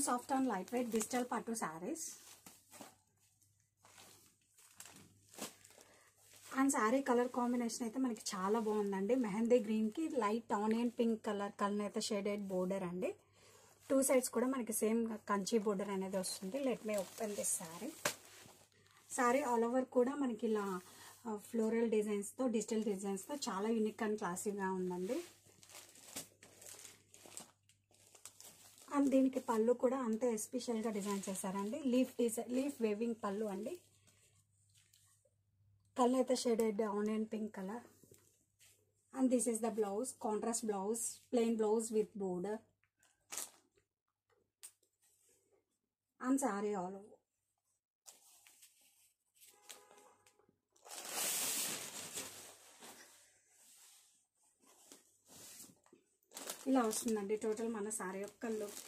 Soft and light weight digital పట్టు saris. And sari colour combination అయితే మనకి చాలా బాగుందండి. మెహందీ గ్రీన్కి లైట్ ఆనియన్ పింక్ కలర్ అయితే షేడెడ్ బోర్డర్ అండి. 2 సైడ్స్ కూడా మనకి సేమ్ కంచి బోర్డర్ అనేది వస్తుంది. Let me open this sari all over కూడా మనకి ఇలా ఫ్లోరల్ డిజైన్స్తో డిజిటల్ డిజైన్స్తో చాలా యూనిక్ అండ్ క్లాసీగా ఉందండి. అండ్ దీనికి పళ్ళు కూడా అంతే ఎస్పెషల్గా డిజైన్ చేశారండి. లీఫ్ వేవింగ్ పళ్ళు అండి. కలర్ అయితే shaded onion pink colour. And this is the blouse, contrast blouse, plain blouse with border. And sari all over ఇలా వస్తుందండి టోటల్ మన శారీ యొక్క లుక్.